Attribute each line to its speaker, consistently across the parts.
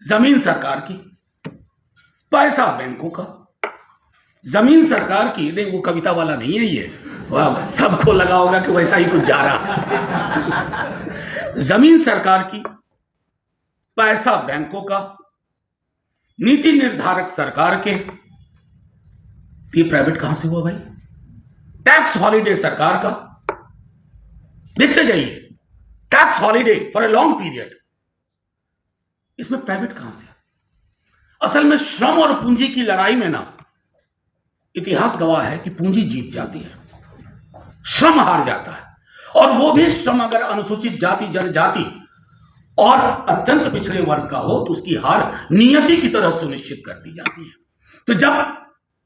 Speaker 1: जमीन सरकार की, पैसा बैंकों का। जमीन सरकार की, नहीं वो कविता वाला नहीं है ये, सबको लगा होगा कि वैसा ही कुछ जा रहा। जमीन सरकार की, पैसा बैंकों का, नीति निर्धारक सरकार के। ये प्राइवेट कहां से हुआ भाई? टैक्स हॉलिडे सरकार का, देखते जाइए, tax holiday for a long period. इसमें प्राइवेट कहां से? असल में श्रम और पूंजी की लड़ाई में ना इतिहास गवाह है कि पूंजी जीत जाती है, श्रम हार जाता है। और वो भी श्रम अगर अनुसूचित जाति, जनजाति और अत्यंत पिछड़े वर्ग का हो तो उसकी हार नियति की तरह सुनिश्चित कर दी जाती है। तो जब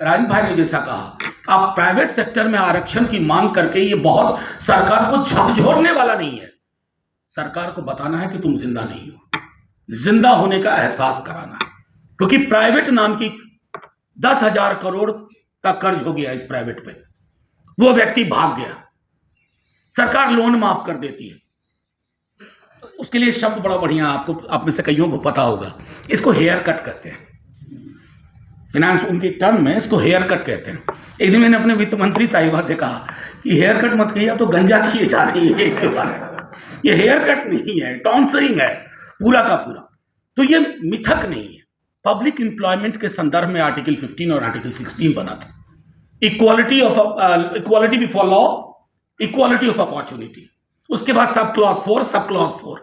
Speaker 1: राजन भाई ने जैसा कहा, आप प्राइवेट सेक्टर में आरक्षण की मांग करके, ये बहुत सरकार को झकझोरने वाला नहीं है। सरकार को बताना है कि तुम जिंदा नहीं हो, जिंदा होने का एहसास कराना है। क्योंकि प्राइवेट नाम की 10,000 करोड़ का कर्ज हो गया इस प्राइवेट पे, वो व्यक्ति भाग गया, सरकार लोन माफ कर देती है। उसके लिए शब्द बड़ा बढ़िया, आपको, आप में से कईयों को पता होगा, इसको हेयर कट कहते हैं। फाइनेंस उनके टर्म में इसको हेयर कट कहते हैं। एक दिन मैंने अपने वित्त मंत्री साहिबा से कहा कि हेयर कट मत कहिए, अब तो गंजा किए जा रही है एक बार। ये हेयर कट नहीं है, टॉन्सरिंग है पूरा का पूरा। तो ये मिथक नहीं है। पब्लिक एम्प्लॉयमेंट के संदर्भ में आर्टिकल 15 और आर्टिकल 16 बना था। Equality before law, equality of opportunity. उसके बाद सब क्लॉज 4, सब क्लॉज 4।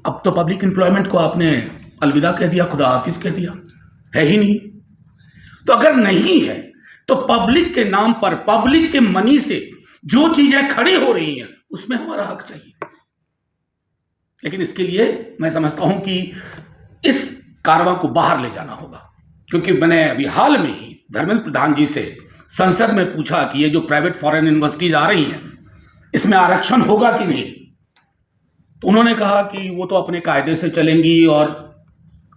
Speaker 1: अब तो पब्लिक एम्प्लॉयमेंट को आपने अलविदा कह दिया, खुदा हाफिज कह दिया, है ही नहीं। तो अगर नहीं है तो पब्लिक के नाम पर, पब्लिक के मनी से जो चीजें खड़ी हो रही हैं उसमें हमारा हक चाहिए। लेकिन इसके लिए मैं समझता हूं कि इस कारवां को बाहर ले जाना होगा। क्योंकि मैंने अभी हाल में ही धर्मेंद्र प्रधान जी से संसद में पूछा कि ये जो प्राइवेट फॉरेन यूनिवर्सिटीज आ रही हैं, इसमें आरक्षण होगा कि नहीं। तो उन्होंने कहा कि वो तो अपने कायदे से चलेंगी और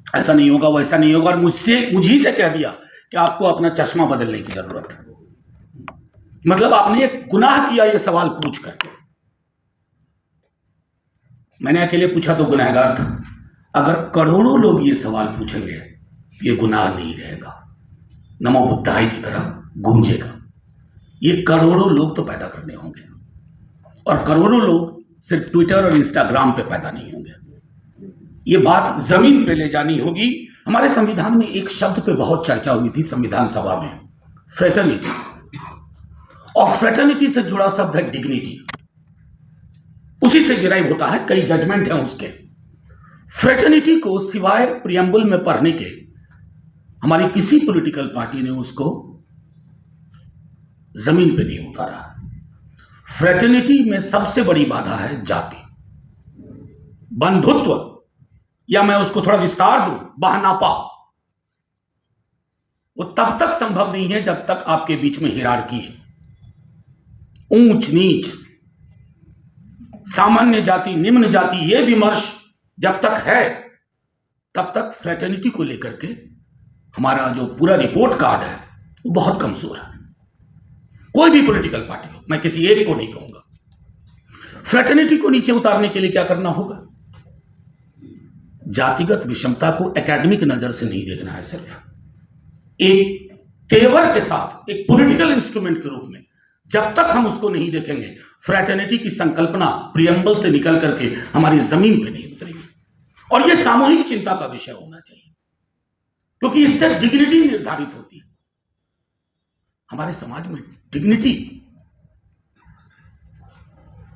Speaker 1: ऐसा नहीं होगा, वैसा नहीं होगा। और मुझी से कह दिया कि आपको अपना चश्मा बदलने की जरूरत है। मतलब आपने एक गुनाह किया ये सवाल पूछ कर। मैंने अकेले पूछा तो गुनहगार था, अगर करोड़ों लोग ये सवाल पूछेंगे ये गुनाह नहीं रहेगा, नमो बुद्धाय की तरह गूंजेगा। ये करोड़ों लोग तो पैदा करने होंगे, और करोड़ों लोग सिर्फ ट्विटर और इंस्टाग्राम पे पैदा नहीं होंगे। ये बात जमीन पे ले जानी होगी। हमारे संविधान में एक शब्द पे बहुत चर्चा हुई थी संविधान सभा में, फ्रेटर्निटी। और फ्रेटर्निटी से जुड़ा शब्द है डिग्निटी, उसी से डिराइव होता है, कई जजमेंट हैं उसके। फ्रेटर्निटी को सिवाय प्रियम्बल में पढ़ने के हमारी किसी पॉलिटिकल पार्टी ने उसको जमीन पे नहीं उतारा। फ्रेटर्निटी में सबसे बड़ी बाधा है जाति, बंधुत्व, या मैं उसको थोड़ा विस्तार दूं, बहनापा। वो तब तक संभव नहीं है जब तक आपके बीच में हिरार्की है, ऊंच नीच, सामान्य जाति, निम्न जाति, ये विमर्श जब तक है तब तक फ्रेटर्निटी को लेकर के हमारा जो पूरा रिपोर्ट कार्ड है वो बहुत कमजोर है। कोई भी पॉलिटिकल पार्टी हो, मैं किसी एक को नहीं कहूंगा। फ्रेटर्निटी को नीचे उतारने के लिए क्या करना होगा? जातिगत विषमता को एकेडमिक नजर से नहीं देखना है, सिर्फ एक तेवर के साथ, एक पॉलिटिकल इंस्ट्रूमेंट के रूप में जब तक हम उसको नहीं देखेंगे, फ्रेटर्निटी की संकल्पना प्रियम्बल से निकल करके हमारी जमीन पे नहीं उतरेगी। और यह सामूहिक चिंता का विषय होना चाहिए, क्योंकि इससे डिग्निटी निर्धारित होती है। हमारे समाज में डिग्निटी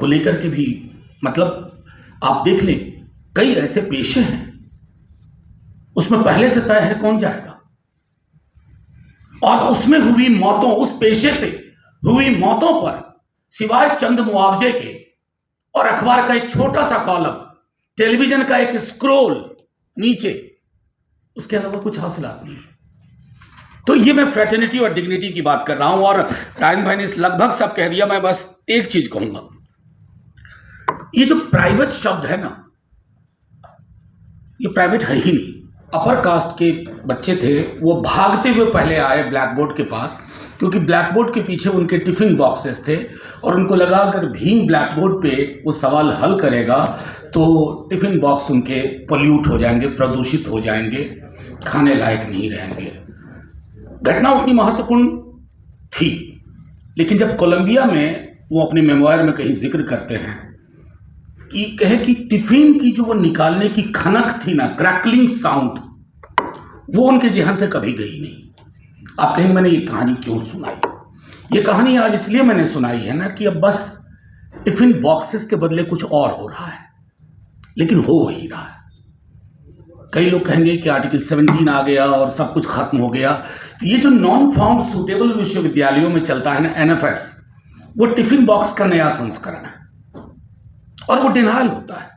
Speaker 1: को लेकर के भी, मतलब आप देख लें, कई ऐसे पेशे हैं उसमें पहले से तय है कौन जाएगा, और उसमें हुई मौतों, उस पेशे से हुई मौतों पर सिवाय चंद मुआवजे के और अखबार का एक छोटा सा कॉलम, टेलीविजन का एक स्क्रोल नीचे, उसके अलावा कुछ हासिलात नहीं है। तो ये मैं फ्रेटर्निटी और डिग्निटी की बात कर रहा हूं। और राजन भाई ने लगभग सब कह दिया। मैं बस एक चीज कहूंगा, ये जो प्राइवेट शब्द है ना, ये प्राइवेट है ही नहीं। अपर कास्ट के बच्चे थे, वो भागते हुए पहले आए ब्लैक बोर्ड के पास, क्योंकि ब्लैक बोर्ड के पीछे उनके टिफिन बॉक्सेस थे और उनको लगा अगर भीम ब्लैक बोर्ड पे वो सवाल हल करेगा तो टिफिन बॉक्स उनके पोल्यूट हो जाएंगे, प्रदूषित हो जाएंगे, खाने लायक नहीं रहेंगे। घटना उतनी महत्वपूर्ण थी, लेकिन जब कोलंबिया में वो अपने मेमोयर में कहीं जिक्र करते हैं कि कहे कि टिफिन की जो वो निकालने की खनक थी ना, क्रैकलिंग साउंड, वो उनके जेहन से कभी गई नहीं। आप कहेंगे मैंने ये कहानी क्यों सुनाई? ये कहानी आज इसलिए मैंने सुनाई है ना कि अब बस टिफिन बॉक्सेस के बदले कुछ और हो रहा है, लेकिन हो वही रहा है। कई लोग कहेंगे कि आर्टिकल 17 आ गया और सब कुछ खत्म हो गया। तो ये जो नॉन फाउंड सूटेबल विश्वविद्यालयों में चलता है ना, NFS, वो टिफिन बॉक्स का नया संस्करण है और वो डिनायल होता है।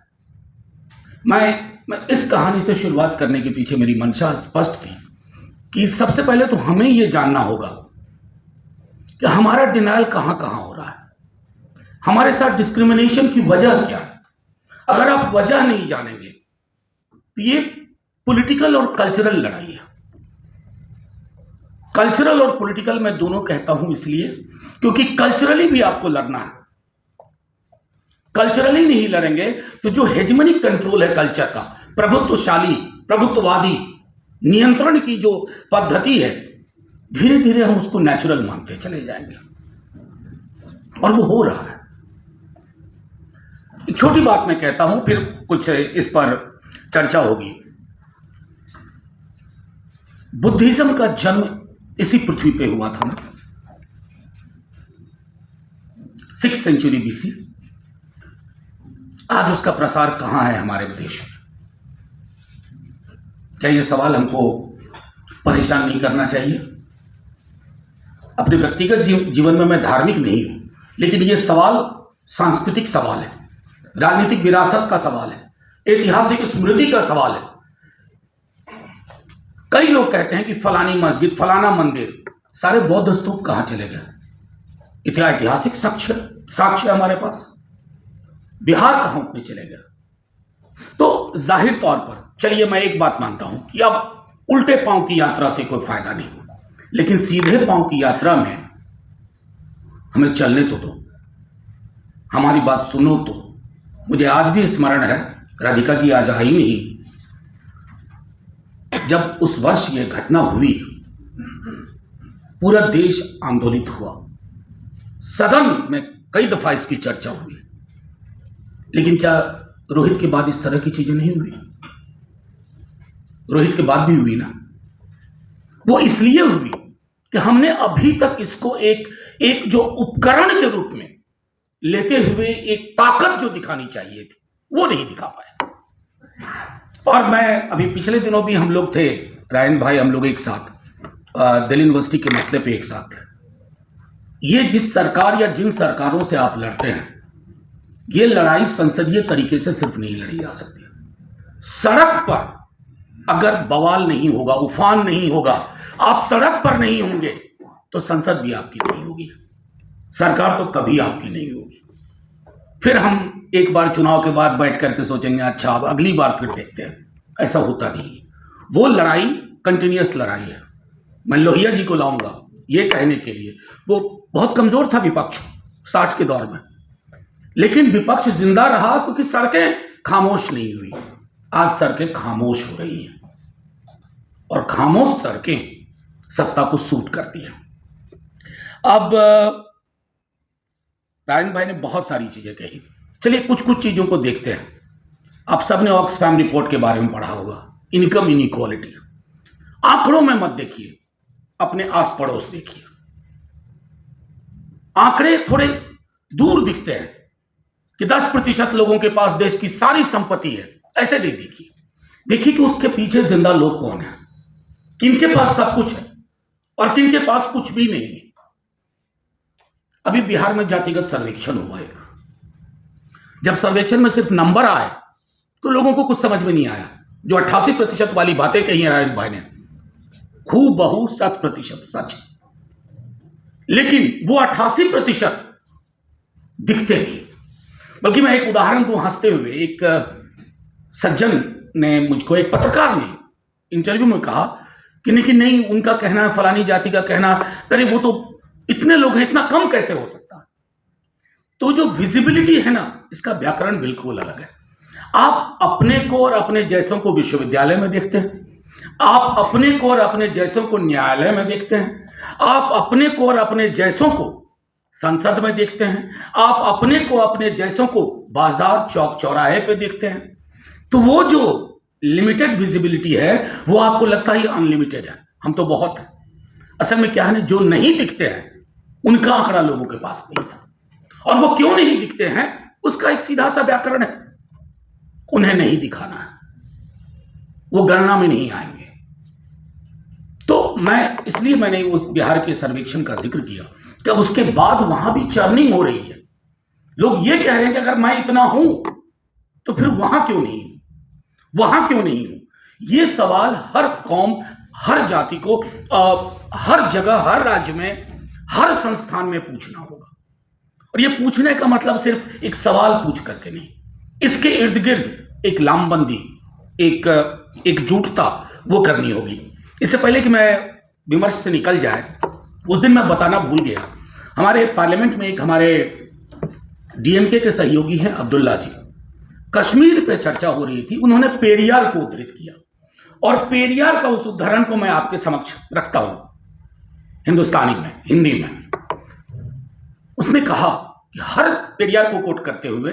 Speaker 1: मैं इस कहानी से शुरुआत करने के पीछे मेरी मंशा स्पष्ट थी कि सबसे पहले तो हमें ये जानना होगा कि हमारा डिनायल कहां कहां हो रहा है, हमारे साथ डिस्क्रिमिनेशन की वजह क्या है। अगर आप वजह नहीं जानेंगे तो ये पॉलिटिकल और कल्चरल लड़ाई है। कल्चरल और पॉलिटिकल मैं दोनों कहता हूं इसलिए क्योंकि कल्चरली भी आपको लड़ना है। कल्चरली नहीं लड़ेंगे तो जो हेजमनिक कंट्रोल है कल्चर का, प्रभुत्वशाली, प्रभुत्ववादी नियंत्रण की जो पद्धति है, धीरे धीरे हम उसको नेचुरल मानते चले जाएंगे और वो हो रहा है। एक छोटी बात मैं कहता हूं, फिर कुछ इस पर चर्चा होगी। बुद्धिज्म का जन्म इसी पृथ्वी पे हुआ था ना, 6th सेंचुरी BC। आज उसका प्रसार कहां है हमारे देश में? क्या यह सवाल हमको परेशान नहीं करना चाहिए? अपने व्यक्तिगत जीवन में मैं धार्मिक नहीं हूं, लेकिन यह सवाल सांस्कृतिक सवाल है, राजनीतिक विरासत का सवाल है, ऐतिहासिक स्मृति का सवाल है। कई लोग कहते हैं कि फलानी मस्जिद, फलाना मंदिर, सारे बौद्ध स्तूप कहां चले गए? ऐतिहासिक साक्ष्य हमारे पास, बिहार कहां उतने चले गए? तो जाहिर तौर पर चलिए मैं एक बात मानता हूं कि अब उल्टे पांव की यात्रा से कोई फायदा नहीं, लेकिन सीधे पांव की यात्रा में हमें चलने तो दो, हमारी बात सुनो तो। मुझे आज भी स्मरण है, राधिका जी आज आई नहीं, जब उस वर्ष ये घटना हुई पूरा देश आंदोलित हुआ, सदन में कई दफा इसकी चर्चा हुई, लेकिन क्या रोहित के बाद इस तरह की चीजें नहीं हुई? रोहित के बाद भी हुई ना। वो इसलिए हुई कि हमने अभी तक इसको एक जो उपकरण के रूप में लेते हुए एक ताकत जो दिखानी चाहिए थी वो नहीं दिखा पाया। और मैं अभी पिछले दिनों भी हम लोग थे, रायन भाई, हम लोग एक साथ दिल्ली यूनिवर्सिटी के मसले पे एक साथ थे। ये जिस सरकार या जिन सरकारों से आप लड़ते हैं, ये लड़ाई संसदीय तरीके से सिर्फ नहीं लड़ी जा सकती। सड़क पर अगर बवाल नहीं होगा, उफान नहीं होगा, आप सड़क पर नहीं होंगे तो संसद भी आपकी नहीं होगी, सरकार तो कभी आपकी नहीं होगी। फिर हम एक बार चुनाव के बाद बैठ करके सोचेंगे अच्छा अब अगली बार फिर देखते हैं। ऐसा होता नहीं। वो लड़ाई कंटिन्यूअस लड़ाई है। मैं लोहिया जी को लाऊंगा ये कहने के लिए, वो बहुत कमजोर था विपक्ष 60 के दौर में, लेकिन विपक्ष जिंदा रहा क्योंकि सड़कें खामोश नहीं हुई। आज सड़कें खामोश हो रही हैं और खामोश सड़कें सत्ता को सूट करती हैं। अब रायन भाई ने बहुत सारी चीजें कही, चलिए कुछ कुछ चीजों को देखते हैं। आप सबने ऑक्सफैम रिपोर्ट के बारे में पढ़ा होगा, इनकम इनइक्वालिटी। आंकड़ों में मत देखिए, अपने आस पड़ोस देखिए। आंकड़े थोड़े दूर दिखते हैं कि 10% लोगों के पास देश की सारी संपत्ति है, ऐसे नहीं देखिए। देखिए कि उसके पीछे जिंदा लोग कौन है, किनके पास सब कुछ है और किनके पास कुछ भी नहीं है। अभी बिहार में जातिगत सर्वेक्षण हुआ है। जब सर्वेक्षण में सिर्फ नंबर आए तो लोगों को कुछ समझ में नहीं आया। जो 88% वाली बातें कही हैं रायन भाई ने, खूबहू 100% सच, लेकिन वो 88% दिखते नहीं। बल्कि मैं एक उदाहरण दूं हंसते हुए। एक सज्जन ने मुझको, एक पत्रकार ने इंटरव्यू में कहा कि नहीं उनका कहना, फलानी जाति का कहना, अरे वो तो इतने लोग हैं, इतना कम कैसे हो सकता है। तो जो विजिबिलिटी है ना, इसका व्याकरण बिल्कुल अलग है। आप अपने को और अपने जैसों को विश्वविद्यालय में देखते हैं, आप अपने को और अपने जैसों को न्यायालय में देखते हैं, आप अपने को और अपने जैसों को संसद में देखते हैं, आप अपने को अपने जैसों को बाजार चौक चौराहे पे देखते हैं। तो वो जो लिमिटेड विजिबिलिटी है वो आपको लगता है अनलिमिटेड है, हम तो बहुत है। असल में क्या है ना, जो नहीं दिखते हैं उनका आंकड़ा लोगों के पास नहीं था, और वो क्यों नहीं दिखते हैं उसका एक सीधा सा व्याकरण है, उन्हें नहीं दिखाना है, वो गणना में नहीं आएंगे। तो इसलिए मैंने उस बिहार के सर्वेक्षण का जिक्र किया कि अब उसके बाद वहां भी चर्निंग हो रही है। लोग ये कह रहे हैं कि अगर मैं इतना हूं तो फिर वहां क्यों नहीं हूं, वहां क्यों नहीं हूं। ये सवाल हर कौम, हर जाति को हर जगह, हर राज्य में, हर संस्थान में पूछना होगा। और ये पूछने का मतलब सिर्फ एक सवाल पूछ करके नहीं, इसके इर्द गिर्द एक लामबंदी, एक एकजुटता वो करनी होगी। इससे पहले कि मैं विमर्श से निकल जाए, उस दिन मैं बताना भूल गया, हमारे पार्लियामेंट में एक हमारे डीएमके के सहयोगी हैं अब्दुल्ला जी, कश्मीर पे चर्चा हो रही थी, उन्होंने पेरियार को उद्धृत किया, और पेरियार का उस उदाहरण को मैं आपके समक्ष रखता हूं हिंदुस्तानी में, हिंदी में। उसने कहा कि हर पेरियार को कोट करते हुए,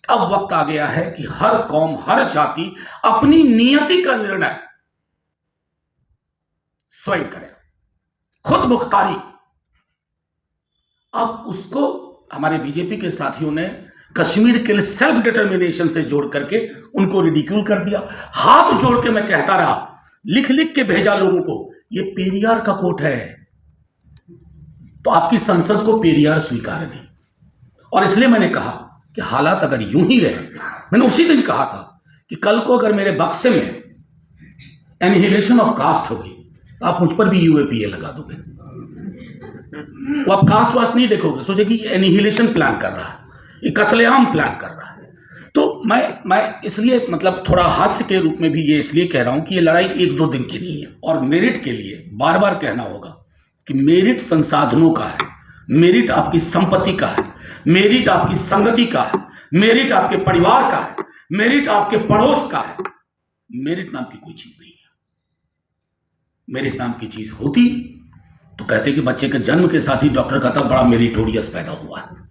Speaker 1: अब वक्त आ गया है कि हर कौम, हर जाति अपनी नियति का निर्णय स्वयं करे, खुद मुख्तारी। अब उसको हमारे बीजेपी के साथियों ने कश्मीर के लिए सेल्फ डिटर्मिनेशन से जोड़ करके उनको रिडिक्यूल कर दिया। हाथ जोड़ के मैं कहता रहा, लिख लिख के भेजा लोगों को, ये पेरियार का कोट है। तो आपकी संसद को पेरियार स्वीकार थी, और इसलिए मैंने कहा कि हालात अगर यूं ही रहे, मैंने उसी दिन कहा था कि कल को अगर मेरे बक्से में एनिहिलेशन ऑफ कास्ट होगी, आप मुझ पर भी यूएपीए लगा दोगे, वो आप कास्ट वास्ट नहीं देखोगे, सोचेगी एनिहिलेशन प्लान कर रहा है, ये कत्लेआम प्लान कर रहा है। तो मैं इसलिए मतलब थोड़ा हास्य के रूप में भी ये इसलिए कह रहा हूं कि ये लड़ाई एक दो दिन की नहीं है, और मेरिट के लिए बार बार कहना होगा कि मेरिट संसाधनों का है, मेरिट आपकी संपत्ति का है, मेरिट आपकी संगति का है, मेरिट आपके परिवार का है, मेरिट आपके पड़ोस का है। मेरिट नाम की कोई चीज नहीं है। मेरिट नाम की चीज होती तो कहते कि बच्चे के जन्म के साथ ही डॉक्टर का था बड़ा मेरिटोरियस पैदा हुआ है।